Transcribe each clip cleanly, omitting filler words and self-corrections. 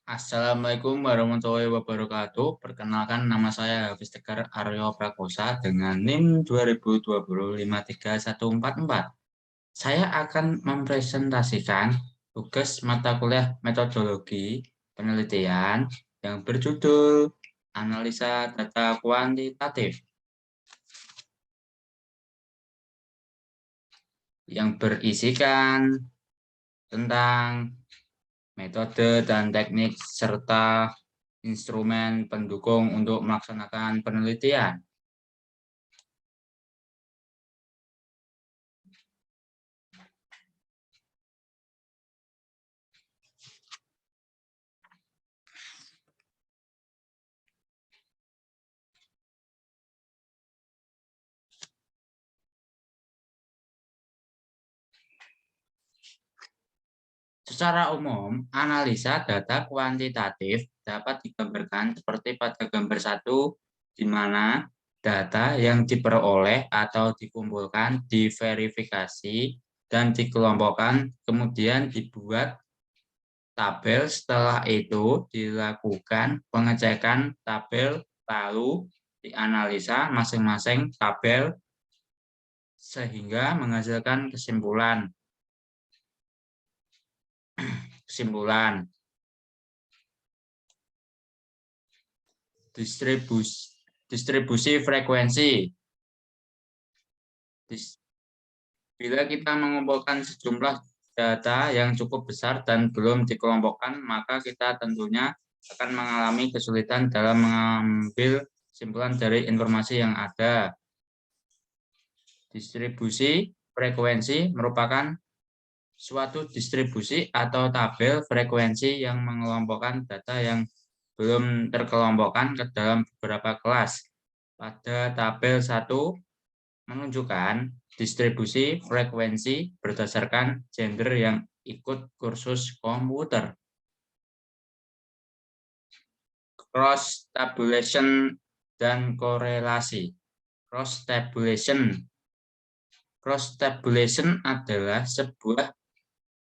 Assalamualaikum warahmatullahi wabarakatuh. Perkenalkan nama saya Hafiz Tegar Aryo Prakosa dengan NIM 2020-53144. Saya akan mempresentasikan tugas mata kuliah metodologi penelitian yang berjudul Analisa Data Kuantitatif yang berisikan tentang metode dan teknik serta instrumen pendukung untuk melaksanakan penelitian. Secara umum, analisa data kuantitatif dapat digambarkan seperti pada gambar 1, di mana data yang diperoleh atau dikumpulkan, diverifikasi, dan dikelompokkan, kemudian dibuat tabel. Setelah itu dilakukan pengecekan tabel, lalu dianalisa masing-masing tabel sehingga menghasilkan kesimpulan. Distribusi frekuensi. Bila kita mengumpulkan sejumlah data yang cukup besar dan belum dikelompokkan, maka kita tentunya akan mengalami kesulitan dalam mengambil kesimpulan dari informasi yang ada. Distribusi frekuensi merupakan suatu distribusi atau tabel frekuensi yang mengelompokkan data yang belum terkelompokkan ke dalam beberapa kelas. Pada tabel 1 menunjukkan distribusi frekuensi berdasarkan gender yang ikut kursus komputer. Cross tabulation dan korelasi. Cross tabulation adalah sebuah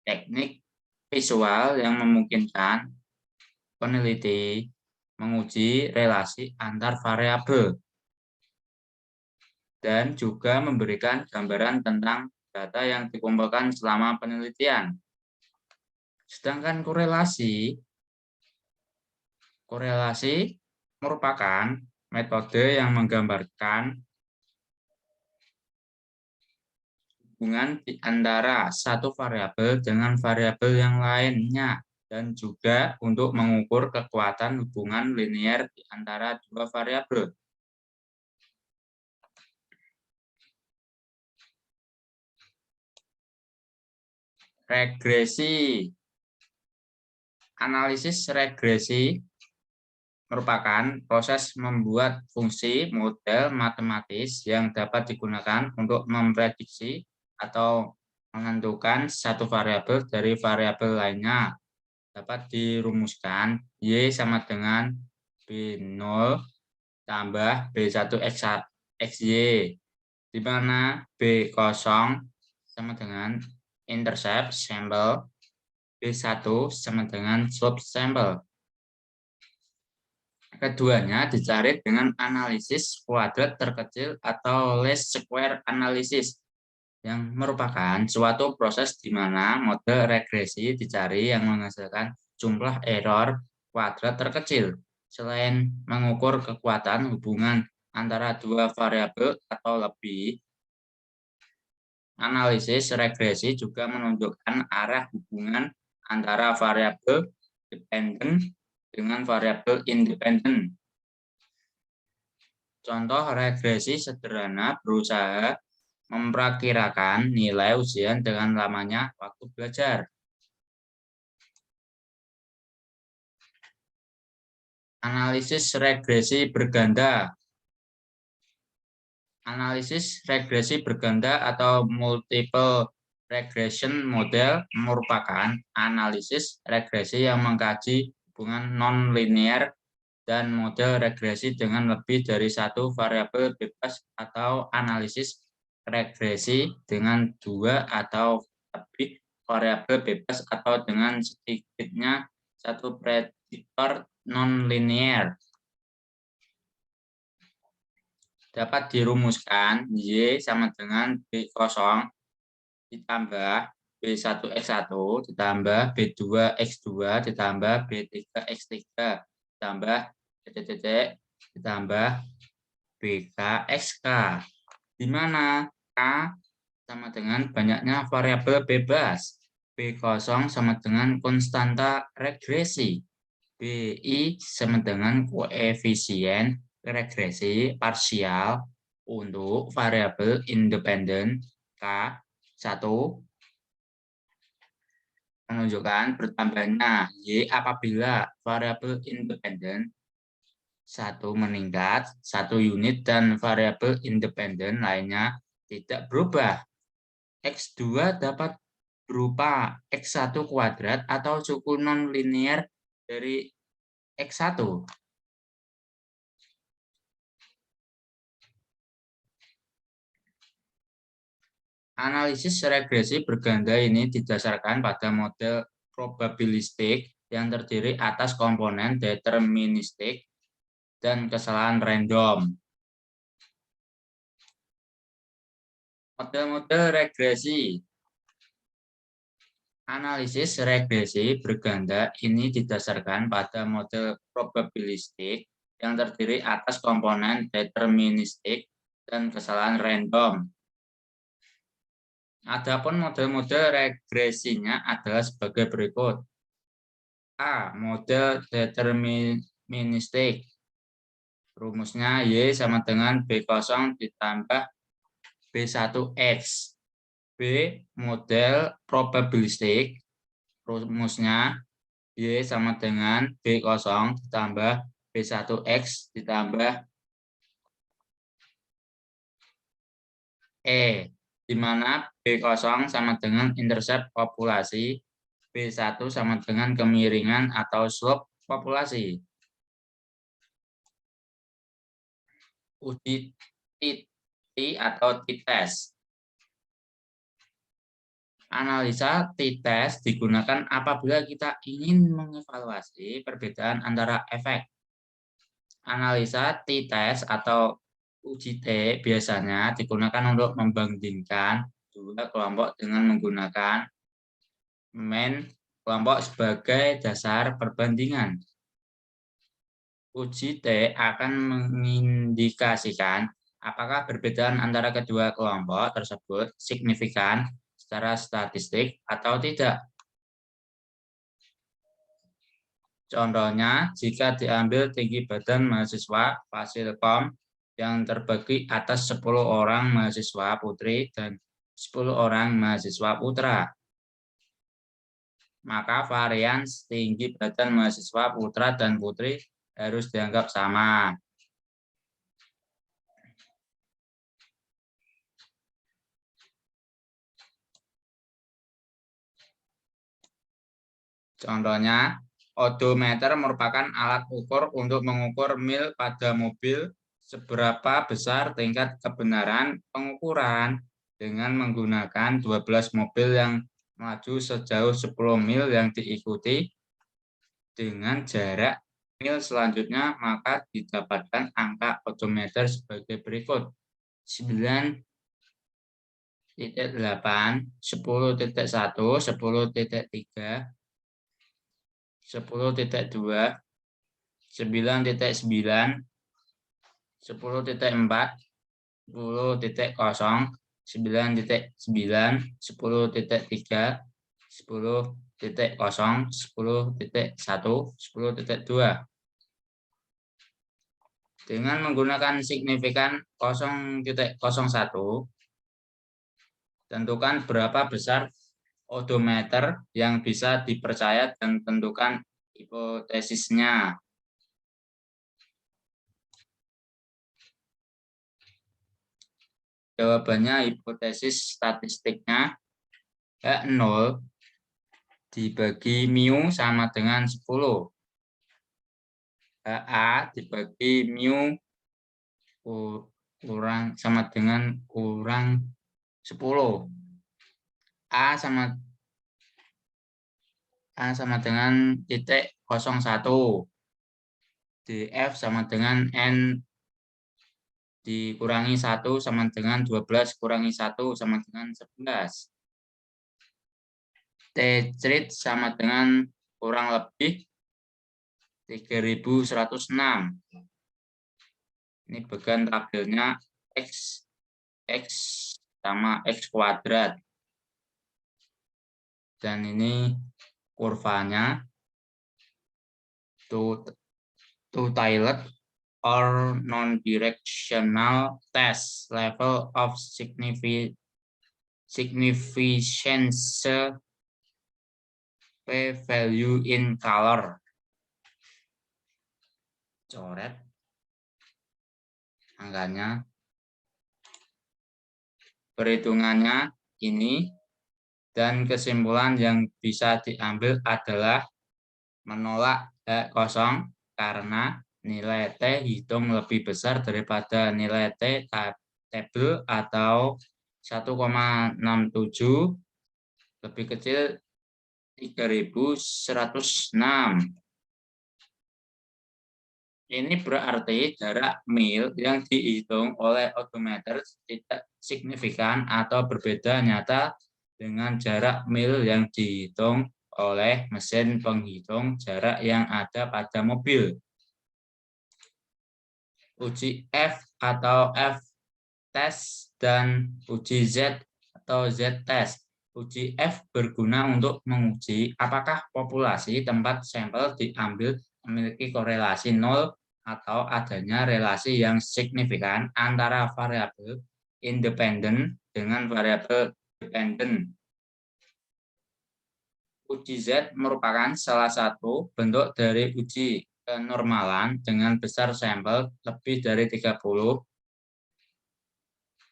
teknik visual yang memungkinkan peneliti menguji relasi antar variabel dan juga memberikan gambaran tentang data yang dikumpulkan selama penelitian. Sedangkan korelasi merupakan metode yang menggambarkan hubungan di antara satu variabel dengan variabel yang lainnya dan juga untuk mengukur kekuatan hubungan linier di antara dua variabel. Regresi. Analisis regresi merupakan proses membuat fungsi model matematis yang dapat digunakan untuk memprediksi atau menentukan satu variabel dari variabel lainnya. Dapat dirumuskan Y sama dengan B0 tambah B1 XY, di mana B0 sama dengan intercept sampel, B1 sama dengan slope sampel. Keduanya dicari dengan analisis kuadrat terkecil atau least square analysis, yang merupakan suatu proses di mana model regresi dicari yang menghasilkan jumlah error kuadrat terkecil. Selain mengukur kekuatan hubungan antara dua variabel atau lebih, analisis regresi juga menunjukkan arah hubungan antara variabel dependen dengan variabel independen. Contoh regresi sederhana berusaha memperkirakan nilai ujian dengan lamanya waktu belajar. Analisis regresi berganda. Analisis regresi berganda atau multiple regression model merupakan analisis regresi yang mengkaji hubungan non-linear dan model regresi dengan lebih dari satu variabel bebas atau analisis regresi dengan dua atau lebih variabel bebas atau dengan sedikitnya satu prediktor non-linear. Dapat dirumuskan Y sama dengan B0 ditambah B1X1 ditambah B2X2 ditambah B3X3 ditambah titik ditambah BKXK, di mana K sama dengan banyaknya variabel bebas, B0 sama dengan konstanta regresi, BI sama dengan koefisien regresi parsial untuk variabel independen K1 menunjukkan bertambahnya Y apabila variabel independen 1 meningkat 1 unit dan variabel independen lainnya tidak berubah. X2 dapat berupa X1 kuadrat atau suku non-linear dari X1. Analisis regresi berganda ini didasarkan pada model probabilistik yang terdiri atas komponen deterministik dan kesalahan random. Model-model regresi. Analisis regresi berganda ini didasarkan pada model probabilistik yang terdiri atas komponen deterministik dan kesalahan random. Adapun model-model regresinya adalah sebagai berikut. A. Model deterministik. Rumusnya Y sama dengan B0 ditambah B1X. B. Model probabilistik. Rumusnya Y sama dengan B0 ditambah B1X ditambah E, di mana B0 sama dengan intercept populasi, B1 sama dengan kemiringan atau slope populasi. Uji T atau t-test. Analisa t-test digunakan apabila kita ingin mengevaluasi perbedaan antara efek. Analisa t-test atau uji T biasanya digunakan untuk membandingkan dua kelompok dengan menggunakan mean kelompok sebagai dasar perbandingan. Uji T akan mengindikasikan apakah perbedaan antara kedua kelompok tersebut signifikan secara statistik atau tidak. Contohnya, jika diambil tinggi badan mahasiswa Fasilkom yang terbagi atas 10 orang mahasiswa putri dan 10 orang mahasiswa putra, maka varians tinggi badan mahasiswa putra dan putri harus dianggap sama. Contohnya, odometer merupakan alat ukur untuk mengukur mil pada mobil seberapa besar tingkat kebenaran pengukuran dengan menggunakan 12 mobil yang melaju sejauh 10 mil yang diikuti dengan jarak mil selanjutnya, maka didapatkan angka odometer sebagai berikut. 9,8, 10,1, 10,3, 10,2, 9,9, 10,4, 10,0, 9,9, 10,3, 10,0, 10,1, 10,2. Dengan menggunakan signifikan 0,01, tentukan berapa besar odometer yang bisa dipercaya dan tentukan hipotesisnya. Jawabannya hipotesis statistiknya H0 dibagi mu sama dengan 10. HA dibagi mu kurang sama dengan kurang 10. A A sama dengan titik 01. DF sama dengan N dikurangi 1 sama dengan 12 kurangi 1 sama dengan 11. T-cerit sama dengan kurang lebih 3106. Ini bagian tabelnya X sama X kuadrat. Dan ini kurvanya two tiled or non-directional test level of significance p-value in color. Coret angkanya. Perhitungannya ini, dan kesimpulan yang bisa diambil adalah menolak H kosong karena nilai T hitung lebih besar daripada nilai T tabel atau 1,67 lebih kecil 3106. Ini berarti jarak mil yang dihitung oleh odometer tidak signifikan atau berbeda nyata dengan jarak mil yang dihitung oleh mesin penghitung jarak yang ada pada mobil. Uji F atau F-test dan uji Z atau Z-test. Uji F berguna untuk menguji apakah populasi tempat sampel diambil memiliki korelasi nol atau adanya relasi yang signifikan antara variabel independen dengan variabel dependen. Uji Z merupakan salah satu bentuk dari uji kenormalan dengan besar sampel lebih dari 30.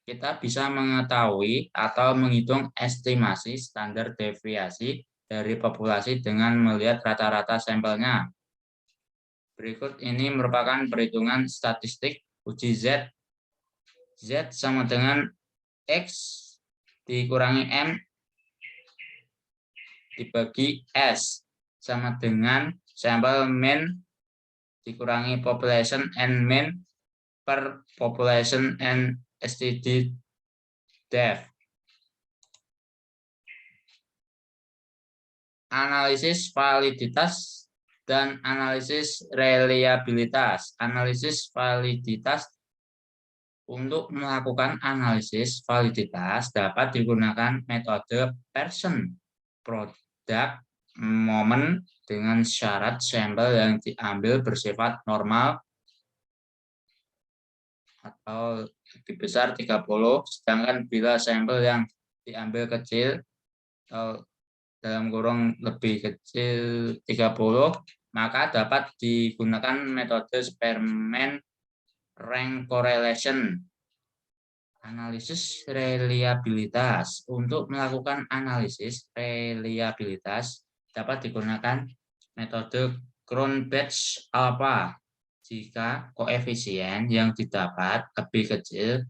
Kita bisa mengetahui atau menghitung estimasi standar deviasi dari populasi dengan melihat rata-rata sampelnya. Berikut ini merupakan perhitungan statistik uji Z. Z sama dengan X dikurangi M dibagi S sama dengan sampel mean dikurangi population N mean per population N STD def. Analisis validitas dan analisis reliabilitas. Analisis validitas. Untuk melakukan analisis validitas dapat digunakan metode person, product, moment dengan syarat sampel yang diambil bersifat normal atau lebih besar 30, sedangkan bila sampel yang diambil kecil atau dalam kurung lebih kecil 30, maka dapat digunakan metode Spearman rank correlation. Analisis reliabilitas. Untuk melakukan analisis reliabilitas dapat digunakan metode Cronbach's alpha jika koefisien yang didapat lebih kecil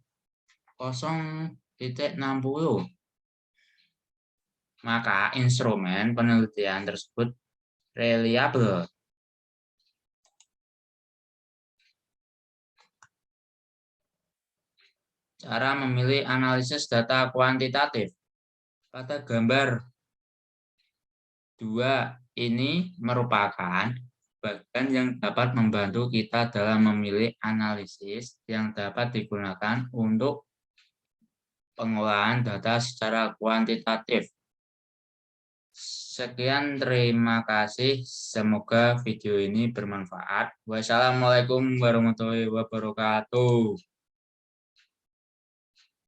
0,60, maka instrumen penelitian tersebut reliable. Cara memilih analisis data kuantitatif. Pada gambar 2 ini merupakan bagian yang dapat membantu kita dalam memilih analisis yang dapat digunakan untuk pengolahan data secara kuantitatif. Sekian, terima kasih. Semoga video ini bermanfaat. Wassalamualaikum warahmatullahi wabarakatuh.